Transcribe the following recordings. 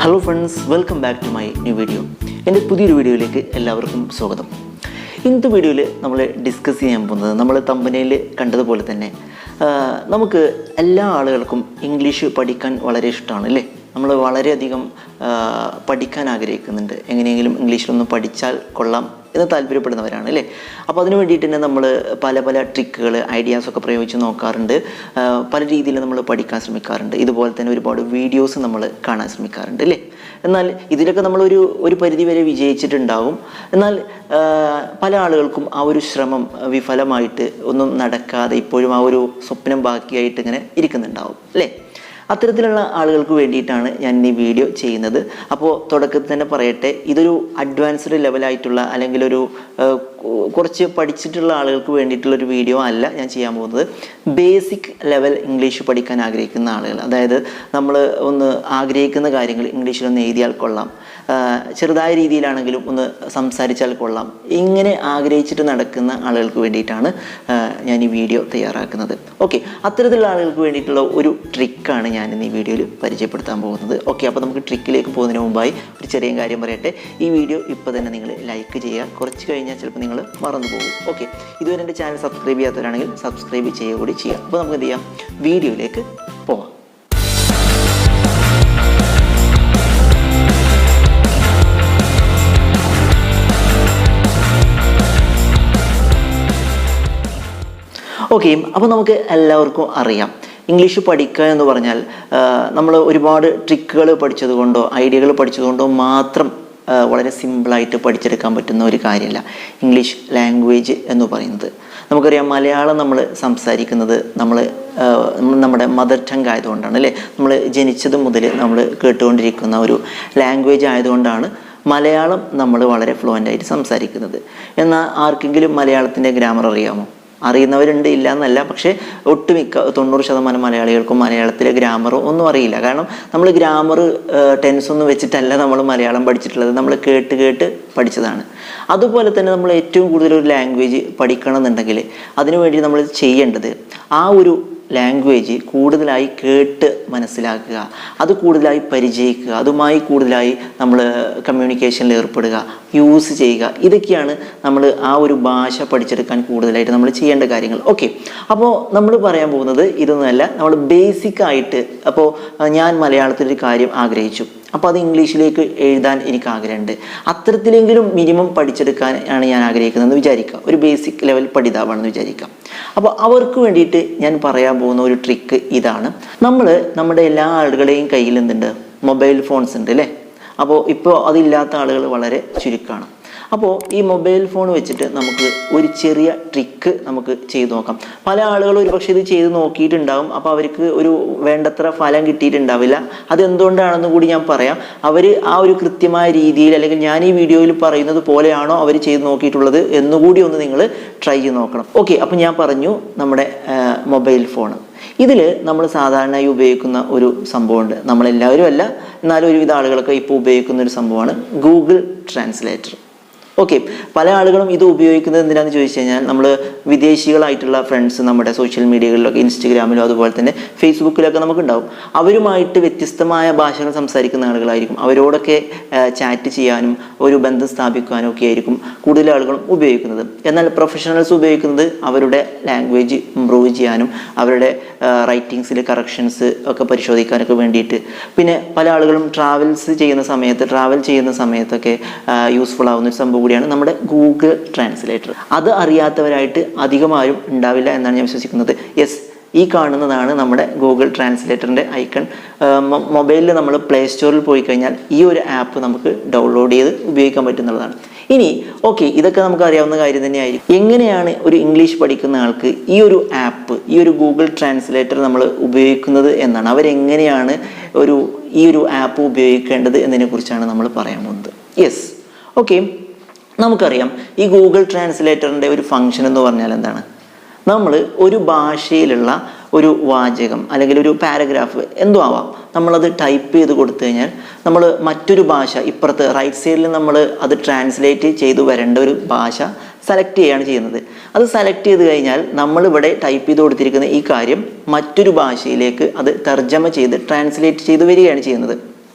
Hello friends, welcome back to my new video. എൻ്റെ പുതിയൊരു വീഡിയോയിലേക്ക് എല്ലാവർക്കും സ്വാഗതം. ഇന്നത്തെ വീഡിയോയിൽ നമ്മൾ ഡിസ്കസ് ചെയ്യാൻ പോകുന്നത്, നമ്മൾ തമ്പനയിൽ കണ്ടതുപോലെ തന്നെ നമുക്ക് എല്ലാ ആളുകൾക്കും ഇംഗ്ലീഷ് പഠിക്കാൻ വളരെ ഇഷ്ടമാണ് അല്ലേ. നമ്മൾ വളരെയധികം പഠിക്കാൻ ആഗ്രഹിക്കുന്നുണ്ട്. എങ്ങനെയെങ്കിലും ഇംഗ്ലീഷിലൊന്ന് പഠിച്ചാൽ കൊള്ളാം എന്ന് താല്പര്യപ്പെടുന്നവരാണ് അല്ലേ. അപ്പോൾ അതിന് വേണ്ടിയിട്ട് തന്നെ നമ്മൾ പല ട്രിക്കുകൾ, ഐഡിയാസൊക്കെ പ്രയോഗിച്ച് നോക്കാറുണ്ട്. പല രീതിയിൽ നമ്മൾ പഠിക്കാൻ ശ്രമിക്കാറുണ്ട്. ഇതുപോലെ തന്നെ ഒരുപാട് വീഡിയോസ് നമ്മൾ കാണാൻ ശ്രമിക്കാറുണ്ട് അല്ലേ. എന്നാൽ ഇതിലൊക്കെ നമ്മളൊരു പരിധി വരെ വിജയിച്ചിട്ടുണ്ടാവും. എന്നാൽ പല ആളുകൾക്കും ആ ഒരു ശ്രമം വിഫലമായിട്ട് ഒന്നും നടക്കാതെ ഇപ്പോഴും ആ ഒരു സ്വപ്നം ബാക്കിയായിട്ട് ഇങ്ങനെ ഇരിക്കുന്നുണ്ടാവും അല്ലേ. അത്തരത്തിലുള്ള ആളുകൾക്ക് വേണ്ടിയിട്ടാണ് ഞാൻ ഈ വീഡിയോ ചെയ്യുന്നത്. അപ്പോൾ തുടക്കത്തിൽ തന്നെ പറയട്ടെ, ഇതൊരു അഡ്വാൻസ്ഡ് ലെവലായിട്ടുള്ള അല്ലെങ്കിൽ ഒരു കുറച്ച് പഠിച്ചിട്ടുള്ള ആളുകൾക്ക് വേണ്ടിയിട്ടുള്ളൊരു വീഡിയോ അല്ല ഞാൻ ചെയ്യാൻ പോകുന്നത്. ബേസിക് ലെവൽ ഇംഗ്ലീഷ് പഠിക്കാൻ ആഗ്രഹിക്കുന്ന ആളുകൾ, അതായത് നമ്മൾ ഒന്ന് ആഗ്രഹിക്കുന്ന കാര്യങ്ങൾ ഇംഗ്ലീഷിലൊന്ന് എഴുതിയാൽ കൊള്ളാം, ചെറുതായ രീതിയിലാണെങ്കിലും ഒന്ന് സംസാരിച്ചാൽ കൊള്ളാം, ഇങ്ങനെ ആഗ്രഹിച്ചിട്ട് നടക്കുന്ന ആളുകൾക്ക് വേണ്ടിയിട്ടാണ് ഞാൻ ഈ വീഡിയോ തയ്യാറാക്കുന്നത്. ഓക്കെ, അത്തരത്തിലുള്ള ആളുകൾക്ക് വേണ്ടിയിട്ടുള്ള ഒരു ട്രിക്കാണ് ഞാൻ ഇന്ന് ഈ വീഡിയോയിൽ പരിചയപ്പെടുത്താൻ പോകുന്നത്. ഓക്കെ, അപ്പോൾ നമുക്ക് ട്രിക്കിലേക്ക് പോകുന്നതിന് മുമ്പായി ഒരു ചെറിയ കാര്യം പറയട്ടെ. ഈ വീഡിയോ ഇപ്പോൾ തന്നെ നിങ്ങൾ ലൈക്ക് ചെയ്യുക. കുറച്ച് കഴിഞ്ഞാൽ ചിലപ്പോൾ നിങ്ങൾ മറന്നു പോകും. ഓക്കെ, ഇതുവരെ എൻ്റെ ചാനൽ സബ്സ്ക്രൈബ് ചെയ്യാത്തവരാണെങ്കിൽ സബ്സ്ക്രൈബ് ചെയ്യുക കൂടി ചെയ്യാം. അപ്പോൾ നമുക്ക് എന്ത് ചെയ്യാം, വീഡിയോയിലേക്ക് പോവാം. ഓക്കെ, അപ്പോൾ നമുക്ക് എല്ലാവർക്കും അറിയാം, ഇംഗ്ലീഷ് പഠിക്കുക എന്ന് പറഞ്ഞാൽ നമ്മൾ ഒരുപാട് ട്രിക്കുകൾ പഠിച്ചതുകൊണ്ടോ ഐഡിയകൾ പഠിച്ചതുകൊണ്ടോ മാത്രം വളരെ സിമ്പിളായിട്ട് പഠിച്ചെടുക്കാൻ പറ്റുന്ന ഒരു കാര്യമല്ല ഇംഗ്ലീഷ് ലാംഗ്വേജ് എന്ന് പറയുന്നത്. നമുക്കറിയാം, മലയാളം നമ്മൾ സംസാരിക്കുന്നത് നമ്മുടെ മദർ ടങ് ആയതുകൊണ്ടാണ് അല്ലേ. നമ്മൾ ജനിച്ചത് മുതൽ നമ്മൾ കേട്ടുകൊണ്ടിരിക്കുന്ന ഒരു ലാംഗ്വേജ് ആയതുകൊണ്ടാണ് മലയാളം നമ്മൾ വളരെ ഫ്ലുവൻ്റായിട്ട് സംസാരിക്കുന്നത്. എന്നാൽ ആർക്കെങ്കിലും മലയാളത്തിൻ്റെ ഗ്രാമർ അറിയാമോ? അറിയുന്നവരുണ്ട്, ഇല്ല എന്നല്ല. പക്ഷേ ഒട്ടുമിക്ക 90% മലയാളികൾക്കും മലയാളത്തിലെ ഗ്രാമറോ ഒന്നും അറിയില്ല. കാരണം നമ്മൾ ഗ്രാമർ ടെൻസ് ഒന്നും വെച്ചിട്ടല്ല നമ്മൾ മലയാളം പഠിച്ചിട്ടുള്ളത്, നമ്മൾ കേട്ട് പഠിച്ചതാണ്. അതുപോലെ തന്നെ നമ്മൾ ഏറ്റവും കൂടുതൽ ഒരു ലാംഗ്വേജ് പഠിക്കണമെന്നുണ്ടെങ്കിൽ അതിനുവേണ്ടി നമ്മൾ ചെയ്യേണ്ടത് ആ ഒരു ലാംഗ്വേജ് കൂടുതലായി കേട്ട് മനസ്സിലാക്കുക, അത് കൂടുതലായി പരിചയിക്കുക, അതുമായി കൂടുതലായി നമ്മൾ കമ്മ്യൂണിക്കേഷനിൽ ഏർപ്പെടുക, യൂസ് ചെയ്യുക. ഇതൊക്കെയാണ് നമ്മൾ ആ ഒരു ഭാഷ പഠിച്ചെടുക്കാൻ കൂടുതലായിട്ട് നമ്മൾ ചെയ്യേണ്ട കാര്യങ്ങൾ. ഓക്കെ, അപ്പോൾ നമ്മൾ പറയാൻ പോകുന്നത് ഇതൊന്നുമല്ല, നമ്മൾ ബേസിക്കായിട്ട്. അപ്പോൾ ഞാൻ മലയാളത്തിലൊരു കാര്യം ആഗ്രഹിച്ചു, അപ്പോൾ അത് ഇംഗ്ലീഷിലേക്ക് എഴുതാൻ എനിക്ക് ആഗ്രഹമുണ്ട്. അത്തരത്തിലെങ്കിലും മിനിമം പഠിച്ചെടുക്കാൻ ആണ് ഞാൻ ആഗ്രഹിക്കുന്നതെന്ന് വിചാരിക്കുക. ഒരു ബേസിക് ലെവൽ പഠിതാവാണെന്ന് വിചാരിക്കാം. അപ്പോൾ അവർക്ക് വേണ്ടിയിട്ട് ഞാൻ പറയാൻ പോകുന്ന ഒരു ട്രിക്ക് ഇതാണ്. നമ്മുടെ എല്ലാ ആളുകളുടെയും കയ്യിൽ എന്തുണ്ട്? മൊബൈൽ ഫോൺസ് ഉണ്ട് അല്ലേ. അപ്പോൾ ഇപ്പോൾ അതില്ലാത്ത ആളുകൾ വളരെ ചുരുക്കമാണ്. അപ്പോൾ ഈ മൊബൈൽ ഫോൺ വെച്ചിട്ട് നമുക്ക് ഒരു ചെറിയ ട്രിക്ക് നമുക്ക് ചെയ്ത് നോക്കാം. പല ആളുകളും ഒരുപക്ഷെ ഇത് ചെയ്ത് നോക്കിയിട്ടുണ്ടാവും. അപ്പോൾ അവർക്ക് ഒരു വേണ്ടത്ര ഫലം കിട്ടിയിട്ടുണ്ടാവില്ല. അതെന്തുകൊണ്ടാണെന്ന് കൂടി ഞാൻ പറയാം. അവർ ആ ഒരു കൃത്യമായ രീതിയിൽ, അല്ലെങ്കിൽ ഞാൻ ഈ വീഡിയോയിൽ പറയുന്നത് പോലെയാണോ അവർ ചെയ്ത് നോക്കിയിട്ടുള്ളത് എന്നുകൂടി ഒന്ന് നിങ്ങൾ ട്രൈ ചെയ്ത് നോക്കണം. ഓക്കെ, അപ്പോൾ ഞാൻ പറഞ്ഞു, നമ്മുടെ മൊബൈൽ ഫോൺ, ഇതിൽ നമ്മൾ സാധാരണയായി ഉപയോഗിക്കുന്ന ഒരു സംഭവമുണ്ട്. നമ്മളെല്ലാവരും അല്ല, എന്നാലും ഒരുവിധ ആളുകളൊക്കെ ഇപ്പോൾ ഉപയോഗിക്കുന്ന ഒരു സംഭവമാണ് ഗൂഗിൾ ട്രാൻസ്ലേറ്റർ. ഓക്കെ, പല ആളുകളും ഇത് ഉപയോഗിക്കുന്നത് എന്തിനാണെന്ന് ചോദിച്ചു കഴിഞ്ഞാൽ, നമ്മൾ വിദേശികളായിട്ടുള്ള ഫ്രണ്ട്സ് നമ്മുടെ സോഷ്യൽ മീഡിയകളിലൊക്കെ, ഇൻസ്റ്റഗ്രാമിലോ അതുപോലെ തന്നെ ഫേസ്ബുക്കിലൊക്കെ നമുക്കുണ്ടാവും. അവരുമായിട്ട് വ്യത്യസ്തമായ ഭാഷകൾ സംസാരിക്കുന്ന ആളുകളായിരിക്കും. അവരോടൊക്കെ ചാറ്റ് ചെയ്യാനും ഒരു ബന്ധം സ്ഥാപിക്കാനും ഒക്കെ ആയിരിക്കും കൂടുതൽ ആളുകളും ഉപയോഗിക്കുന്നത്. എന്നാൽ പ്രൊഫഷണൽസ് ഉപയോഗിക്കുന്നത് അവരുടെ ലാംഗ്വേജ് ഇമ്പ്രൂവ് ചെയ്യാനും അവരുടെ റൈറ്റിങ്സിൽ കറക്ഷൻസ് ഒക്കെ പരിശോധിക്കാനൊക്കെ വേണ്ടിയിട്ട്. പിന്നെ പല ആളുകളും ട്രാവൽ ചെയ്യുന്ന സമയത്തൊക്കെ യൂസ്ഫുൾ ആവുന്ന ഒരു സംഭവം കൂടിയാണ് നമ്മുടെ ഗൂഗിൾ ട്രാൻസ്ലേറ്റർ. അത് അറിയാത്തവരായിട്ട് അധികമാരും ഉണ്ടാവില്ല എന്നാണ് ഞാൻ വിശ്വസിക്കുന്നത്. യെസ്, ഈ കാണുന്നതാണ് നമ്മുടെ ഗൂഗിൾ ട്രാൻസ്ലേറ്ററിൻ്റെ ഐക്കൺ. മൊബൈലിൽ നമ്മൾ പ്ലേ സ്റ്റോറിൽ പോയി കഴിഞ്ഞാൽ ഈ ഒരു ആപ്പ് നമുക്ക് ഡൗൺലോഡ് ചെയ്ത് ഉപയോഗിക്കാൻ പറ്റുന്നതാണ്. ഇനി ഓക്കെ, ഇതൊക്കെ നമുക്ക് അറിയാവുന്ന കാര്യം തന്നെയായിരിക്കും. എങ്ങനെയാണ് ഒരു ഇംഗ്ലീഷ് പഠിക്കുന്ന ആൾക്ക് ഈ ഒരു ആപ്പ്, ഈ ഒരു ഗൂഗിൾ ട്രാൻസ്ലേറ്റർ നമ്മൾ ഉപയോഗിക്കുന്നത് എന്നാണ്, അവരെങ്ങനെയാണ് ഈ ഒരു ആപ്പ് ഉപയോഗിക്കേണ്ടത് എന്നതിനെക്കുറിച്ചാണ് നമ്മൾ പറയാൻ പോകുന്നത്. യെസ്, ഓക്കെ, നമുക്കറിയാം ഈ ഗൂഗിൾ ട്രാൻസ്ലേറ്ററിൻ്റെ ഒരു ഫങ്ഷൻ എന്ന് പറഞ്ഞാൽ എന്താണ്? നമ്മൾ ഒരു ഭാഷയിലുള്ള ഒരു വാചകം അല്ലെങ്കിൽ ഒരു പാരഗ്രാഫ് എന്തോ ആവാം, നമ്മളത് ടൈപ്പ് ചെയ്ത് കൊടുത്തു കഴിഞ്ഞാൽ നമ്മൾ മറ്റൊരു ഭാഷ ഇപ്പുറത്ത് റൈറ്റ് സൈഡിൽ നമ്മൾ അത് ട്രാൻസ്ലേറ്റ് ചെയ്തു വരേണ്ട ഒരു ഭാഷ സെലക്ട് ചെയ്യുകയാണ് ചെയ്യുന്നത്. അത് സെലക്ട് ചെയ്ത് കഴിഞ്ഞാൽ നമ്മളിവിടെ ടൈപ്പ് ചെയ്ത് കൊടുത്തിരിക്കുന്ന ഈ കാര്യം മറ്റൊരു ഭാഷയിലേക്ക് അത് തർജ്ജമ ചെയ്ത് ട്രാൻസ്ലേറ്റ് ചെയ്ത് വരികയാണ് ചെയ്യുന്നത്.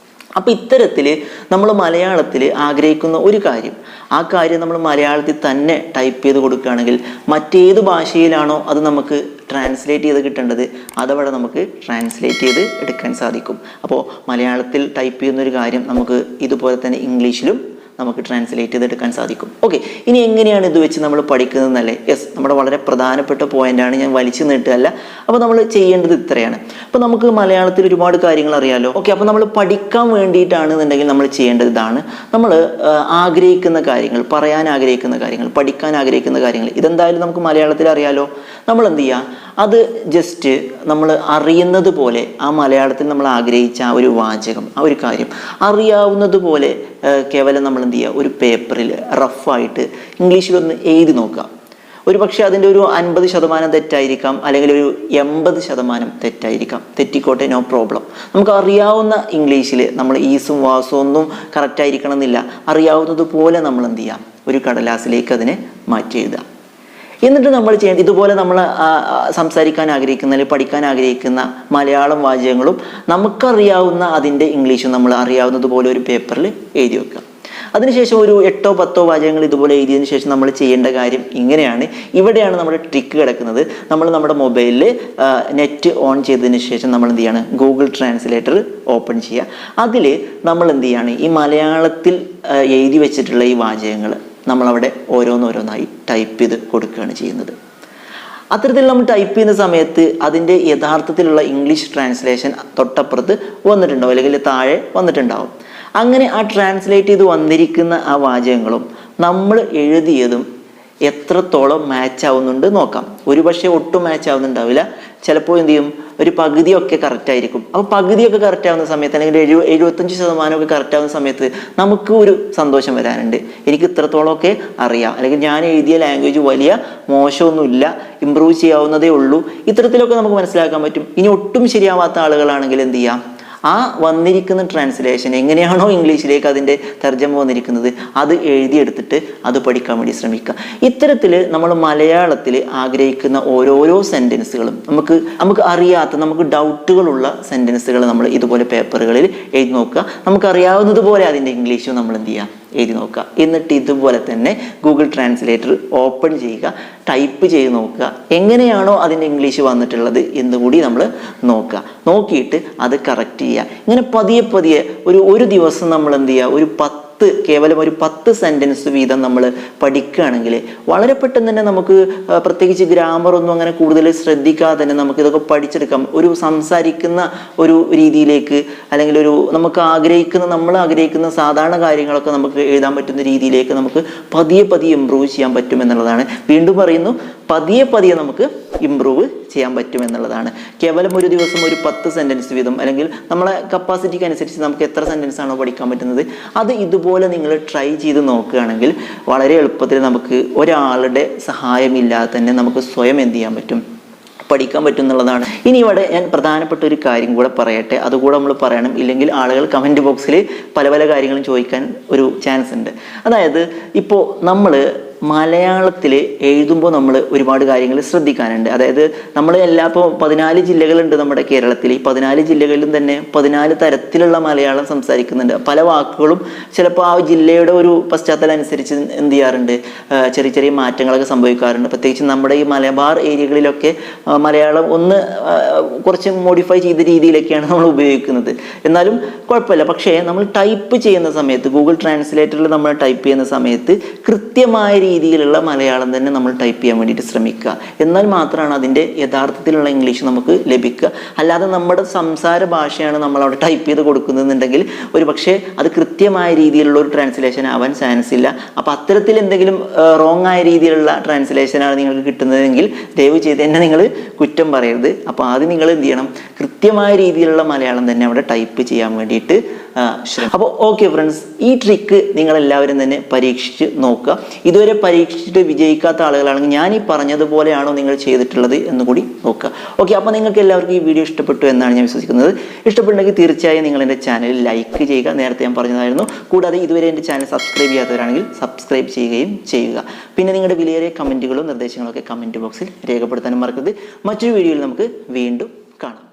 അപ്പോൾ ഇത്തരത്തിൽ നമ്മൾ മലയാളത്തിൽ ആഗ്രഹിക്കുന്ന ഒരു കാര്യം, ആ കാര്യം നമ്മൾ മലയാളത്തിൽ തന്നെ ടൈപ്പ് ചെയ്ത് കൊടുക്കുകയാണെങ്കിൽ മറ്റേത് ഭാഷയിലാണോ അത് നമുക്ക് ട്രാൻസ്ലേറ്റ് ചെയ്ത് കിട്ടേണ്ടത് അതവിടെ നമുക്ക് ട്രാൻസ്ലേറ്റ് ചെയ്ത് എടുക്കാൻ സാധിക്കും. അപ്പോൾ മലയാളത്തിൽ ടൈപ്പ് ചെയ്യുന്നൊരു കാര്യം നമുക്ക് ഇതുപോലെ തന്നെ ഇംഗ്ലീഷിലും നമുക്ക് ട്രാൻസ്ലേറ്റ് ചെയ്തെടുക്കാൻ സാധിക്കും. ഓക്കെ, ഇനി എങ്ങനെയാണ് ഇത് വെച്ച് നമ്മൾ പഠിക്കുന്നതെന്നല്ലേ? യെസ്, നമ്മുടെ വളരെ പ്രധാനപ്പെട്ട പോയിന്റാണ്, ഞാൻ വലിച്ചു നീട്ടുകയല്ല. അപ്പോൾ നമ്മൾ ചെയ്യേണ്ടത് ഇത്രയാണ്. അപ്പോൾ നമുക്ക് മലയാളത്തിൽ ഒരുപാട് കാര്യങ്ങൾ അറിയാമല്ലോ. ഓക്കെ, അപ്പോൾ നമ്മൾ പഠിക്കാൻ വേണ്ടിയിട്ടാണെന്നുണ്ടെങ്കിൽ നമ്മൾ ചെയ്യേണ്ടത് ഇതാണ്. നമ്മൾ ആഗ്രഹിക്കുന്ന കാര്യങ്ങൾ, പറയാൻ ആഗ്രഹിക്കുന്ന കാര്യങ്ങൾ, പഠിക്കാൻ ആഗ്രഹിക്കുന്ന കാര്യങ്ങൾ, ഇതെന്തായാലും നമുക്ക് മലയാളത്തിൽ അറിയാമല്ലോ. നമ്മൾ എന്ത് ചെയ്യുക, അത് ജസ്റ്റ് നമ്മൾ അറിയുന്നത് പോലെ ആ മലയാളത്തിൽ നമ്മൾ ആഗ്രഹിച്ച ആ ഒരു വാചകം, ആ ഒരു കാര്യം അറിയാവുന്നത് പോലെ കേവലം നമ്മൾ എന്ത് ചെയ്യുക, ഒരു പേപ്പറിൽ റഫായിട്ട് ഇംഗ്ലീഷിലൊന്ന് എഴുതി നോക്കുക. ഒരു പക്ഷേ അതിൻ്റെ ഒരു 50% തെറ്റായിരിക്കാം, അല്ലെങ്കിൽ ഒരു 80% തെറ്റായിരിക്കാം. തെറ്റിക്കോട്ടെ, നോ പ്രോബ്ലം. നമുക്ക് അറിയാവുന്ന ഇംഗ്ലീഷിൽ നമ്മൾ ഈസും വാസും ഒന്നും കറക്റ്റ് ആയിരിക്കണം എന്നില്ല. അറിയാവുന്നത് പോലെ നമ്മൾ എന്ത് ചെയ്യാം, ഒരു കടലാസിലേക്ക് അതിനെ മാറ്റി എഴുതുക. എന്നിട്ട് നമ്മൾ ചെയ്യേണ്ടത് ഇതുപോലെ നമ്മൾ സംസാരിക്കാൻ ആഗ്രഹിക്കുന്ന അല്ലെങ്കിൽ പഠിക്കാൻ ആഗ്രഹിക്കുന്ന മലയാളം വാചകങ്ങളും നമുക്കറിയാവുന്ന അതിൻ്റെ ഇംഗ്ലീഷും നമ്മൾ അറിയാവുന്നതുപോലെ ഒരു പേപ്പറിൽ എഴുതി വെക്കുക. അതിനുശേഷം ഒരു 8-10 വാചകങ്ങൾ ഇതുപോലെ എഴുതിയതിന് ശേഷം നമ്മൾ ചെയ്യേണ്ട കാര്യം ഇങ്ങനെയാണ്. ഇവിടെയാണ് നമ്മുടെ ട്രിക്ക് കിടക്കുന്നത്. നമ്മൾ നമ്മുടെ മൊബൈലിൽ നെറ്റ് ഓൺ ചെയ്തതിന് ശേഷം നമ്മൾ എന്ത് ചെയ്യാണ്, ഗൂഗിൾ ട്രാൻസ്ലേറ്റർ ഓപ്പൺ ചെയ്യുക. അതിൽ നമ്മൾ എന്ത് ചെയ്യാണ്, ഈ മലയാളത്തിൽ എഴുതി വെച്ചിട്ടുള്ള ഈ വാചകങ്ങൾ നമ്മളവിടെ ഓരോന്നോരോന്നായി ടൈപ്പ് ചെയ്ത് കൊടുക്കുകയാണ് ചെയ്യുന്നത്. അത്തരത്തിൽ നമ്മൾ ടൈപ്പ് ചെയ്യുന്ന സമയത്ത് അതിൻ്റെ യഥാർത്ഥത്തിലുള്ള ഇംഗ്ലീഷ് ട്രാൻസ്ലേഷൻ തൊട്ടപ്പുറത്ത് വന്നിട്ടുണ്ടാവും, അല്ലെങ്കിൽ താഴെ വന്നിട്ടുണ്ടാവും. അങ്ങനെ ആ ട്രാൻസ്ലേറ്റ് ചെയ്ത് വന്നിരിക്കുന്ന ആ വാചകങ്ങളും നമ്മൾ എഴുതിയതും എത്രത്തോളം മാച്ച് ആവുന്നുണ്ട് നോക്കാം. ഒരു പക്ഷേ ഒട്ടും മാച്ച് ആവുന്നുണ്ടാവില്ല, ചിലപ്പോൾ എന്ത് ചെയ്യും, ഒരു പകുതിയൊക്കെ കറക്റ്റ് ആയിരിക്കും. അപ്പോൾ പകുതിയൊക്കെ കറക്റ്റ് ആവുന്ന സമയത്ത്, അല്ലെങ്കിൽ 75% കറക്റ്റ് ആവുന്ന സമയത്ത് നമുക്ക് ഒരു സന്തോഷം വരാനുണ്ട്. എനിക്ക് ഇത്രത്തോളമൊക്കെ അറിയാം, അല്ലെങ്കിൽ ഞാൻ എഴുതിയ ലാംഗ്വേജ് വലിയ മോശമൊന്നുമില്ല, ഇമ്പ്രൂവ് ചെയ്യാവുന്നതേ ഉള്ളൂ. ഇത്തരത്തിലൊക്കെ നമുക്ക് മനസ്സിലാക്കാൻ പറ്റും. ഇനി ഒട്ടും ശരിയാവാത്ത ആളുകളാണെങ്കിൽ എന്ത് ചെയ്യാം, ആ വന്നിരിക്കുന്ന ട്രാൻസ്ലേഷൻ എങ്ങനെയാണോ ഇംഗ്ലീഷിലേക്ക് അതിൻ്റെ തർജ്ജമ വന്നിരിക്കുന്നത് അത് എഴുതിയെടുത്തിട്ട് അത് പഠിക്കാൻ വേണ്ടി ശ്രമിക്കുക. ഇത്തരത്തിൽ നമ്മൾ മലയാളത്തിൽ ആഗ്രഹിക്കുന്ന ഓരോരോ സെൻറ്റൻസുകളും നമുക്ക് അറിയാത്ത, നമുക്ക് ഡൗട്ടുകളുള്ള സെൻറ്റൻസുകൾ നമ്മൾ ഇതുപോലെ പേപ്പറുകളിൽ എഴുതി നോക്കുക. നമുക്കറിയാവുന്നതുപോലെ അതിൻ്റെ ഇംഗ്ലീഷും നമ്മൾ എന്ത് ചെയ്യുക, എഴുതി നോക്കുക. എന്നിട്ട് ഇതുപോലെ തന്നെ ഗൂഗിൾ ട്രാൻസ്ലേറ്റർ ഓപ്പൺ ചെയ്യുക, ടൈപ്പ് ചെയ്ത് നോക്കുക. എങ്ങനെയാണോ അതിൻ്റെ ഇംഗ്ലീഷ് വന്നിട്ടുള്ളത് എന്നുകൂടി നമ്മൾ നോക്കുക. നോക്കിയിട്ട് അത് കറക്റ്റ് ചെയ്യുക. ഇങ്ങനെ പതിയെ പതിയെ ഒരു ദിവസം നമ്മൾ എന്ത് ചെയ്യുക, കേവലം ഒരു 10 സെൻറ്റൻസ് വീതം നമ്മൾ പഠിക്കുകയാണെങ്കിൽ വളരെ പെട്ടെന്ന് തന്നെ നമുക്ക്, പ്രത്യേകിച്ച് ഗ്രാമറൊന്നും അങ്ങനെ കൂടുതൽ ശ്രദ്ധിക്കാതെ തന്നെ നമുക്ക് ഇതൊക്കെ പഠിച്ചെടുക്കാം. ഒരു സംസാരിക്കുന്ന ഒരു രീതിയിലേക്ക്, അല്ലെങ്കിൽ നമ്മൾ ആഗ്രഹിക്കുന്ന സാധാരണ കാര്യങ്ങളൊക്കെ നമുക്ക് എഴുതാൻ പറ്റുന്ന രീതിയിലേക്ക് നമുക്ക് പതിയെ പതിയെ ഇമ്പ്രൂവ് ചെയ്യാൻ പറ്റും എന്നുള്ളതാണ്. വീണ്ടും പറയുന്നു, പതിയെ പതിയെ നമുക്ക് ഇമ്പ്രൂവ് ചെയ്യാൻ പറ്റും എന്നുള്ളതാണ്. കേവലം ഒരു ദിവസം ഒരു 10 സെൻറ്റൻസ് വീതം, അല്ലെങ്കിൽ നമ്മളെ കപ്പാസിറ്റിക്ക് അനുസരിച്ച് നമുക്ക് എത്ര സെൻറ്റൻസ് ആണോ പഠിക്കാൻ പറ്റുന്നത് അത് ഇതുപോലെ നിങ്ങൾ ട്രൈ ചെയ്ത് നോക്കുകയാണെങ്കിൽ വളരെ എളുപ്പത്തിൽ നമുക്ക് ഒരാളുടെ സഹായമില്ലാതെ തന്നെ നമുക്ക് സ്വയം എന്ത് ചെയ്യാൻ പറ്റും, പഠിക്കാൻ പറ്റും എന്നുള്ളതാണ്. ഇനി ഇവിടെ ഞാൻ പ്രധാനപ്പെട്ട ഒരു കാര്യം കൂടെ പറയട്ടെ, അതുകൂടെ നമ്മൾ പറയണം. ഇല്ലെങ്കിൽ ആളുകൾ കമൻറ്റ് ബോക്സിൽ പല പല കാര്യങ്ങളും ചോദിക്കാൻ ഒരു ചാൻസ് ഉണ്ട്. അതായത് ഇപ്പോൾ നമ്മൾ മലയാളത്തിൽ എഴുതുമ്പോൾ നമ്മൾ ഒരുപാട് കാര്യങ്ങൾ ശ്രദ്ധിക്കാനുണ്ട്. അതായത് നമ്മൾ ഇപ്പോൾ 14 ജില്ലകളുണ്ട് നമ്മുടെ കേരളത്തിൽ. ഈ 14 ജില്ലകളിലും തന്നെ 14 തരത്തിലുള്ള മലയാളം സംസാരിക്കുന്നുണ്ട്. പല വാക്കുകളും ചിലപ്പോൾ ആ ജില്ലയുടെ ഒരു പശ്ചാത്തലം അനുസരിച്ച് എന്ത് ചെയ്യാറുണ്ട്, ചെറിയ ചെറിയ മാറ്റങ്ങളൊക്കെ സംഭവിക്കാറുണ്ട്. പ്രത്യേകിച്ച് നമ്മുടെ ഈ മലബാർ ഏരിയകളിലൊക്കെ മലയാളം കുറച്ച് മോഡിഫൈ ചെയ്ത രീതിയിലൊക്കെയാണ് നമ്മൾ ഉപയോഗിക്കുന്നത്. എന്നാലും കുഴപ്പമില്ല. പക്ഷേ നമ്മൾ ടൈപ്പ് ചെയ്യുന്ന സമയത്ത്, ഗൂഗിൾ ട്രാൻസ്ലേറ്ററിൽ നമ്മൾ ടൈപ്പ് ചെയ്യുന്ന സമയത്ത് കൃത്യമായ രീതിയിലുള്ള മലയാളം തന്നെ നമ്മൾ ടൈപ്പ് ചെയ്യാൻ വേണ്ടിയിട്ട് ശ്രമിക്കുക. എന്നാൽ മാത്രമാണ് അതിൻ്റെ യഥാർത്ഥത്തിലുള്ള ഇംഗ്ലീഷ് നമുക്ക് ലഭിക്കുക. അല്ലാതെ നമ്മുടെ സംസാര ഭാഷയാണ് നമ്മൾ അവിടെ ടൈപ്പ് ചെയ്ത് കൊടുക്കുന്നതെന്നുണ്ടെങ്കിൽ ഒരു പക്ഷേ അത് കൃത്യമായ രീതിയിലുള്ള ഒരു ട്രാൻസ്ലേഷൻ ആവാൻ ചാൻസ് ഇല്ല. അപ്പോൾ അത്തരത്തിൽ എന്തെങ്കിലും റോങ് ആയ രീതിയിലുള്ള ട്രാൻസ്ലേഷനാണ് നിങ്ങൾക്ക് കിട്ടുന്നതെങ്കിൽ ദയവ് ചെയ്ത് തന്നെ നിങ്ങൾ കുറ്റം പറയരുത്. അപ്പോൾ ആദ്യം നിങ്ങൾ എന്ത് ചെയ്യണം, കൃത്യമായ രീതിയിലുള്ള മലയാളം തന്നെ അവിടെ ടൈപ്പ് ചെയ്യാൻ വേണ്ടിയിട്ട് ശ്രമിക്കുക. അപ്പോൾ ഓക്കെ ഫ്രണ്ട്സ്, ഈ ട്രിക്ക് നിങ്ങളെല്ലാവരും തന്നെ പരീക്ഷിച്ച് നോക്കുക. ഇതുവരെ പരീക്ഷിച്ചിട്ട് വിജയിക്കാത്ത ആളുകളാണെങ്കിൽ ഞാൻ ഈ പറഞ്ഞതുപോലെയാണോ നിങ്ങൾ ചെയ്തിട്ടുള്ളത് എന്നുകൂടി നോക്കുക. ഓക്കെ, അപ്പോൾ നിങ്ങൾക്ക് എല്ലാവർക്കും ഈ വീഡിയോ ഇഷ്ടപ്പെട്ടു എന്നാണ് ഞാൻ വിശ്വസിക്കുന്നത്. ഇഷ്ടപ്പെട്ടെങ്കിൽ തീർച്ചയായും നിങ്ങൾ എൻ്റെ ചാനൽ ലൈക്ക് ചെയ്യുക, നേരത്തെ ഞാൻ പറഞ്ഞതായിരുന്നു. കൂടാതെ ഇതുവരെ എൻ്റെ ചാനൽ സബ്സ്ക്രൈബ് ചെയ്യാത്തവരാണെങ്കിൽ സബ്സ്ക്രൈബ് ചെയ്യുകയും ചെയ്യുക. പിന്നെ നിങ്ങളുടെ വിലയേറിയ കമൻറ്റുകളും നിർദ്ദേശങ്ങളൊക്കെ കമൻറ്റ് ബോക്സിൽ രേഖപ്പെടുത്താനും മറക്കരുത്. മറ്റൊരു വീഡിയോയിൽ നമുക്ക് വീണ്ടും കാണാം.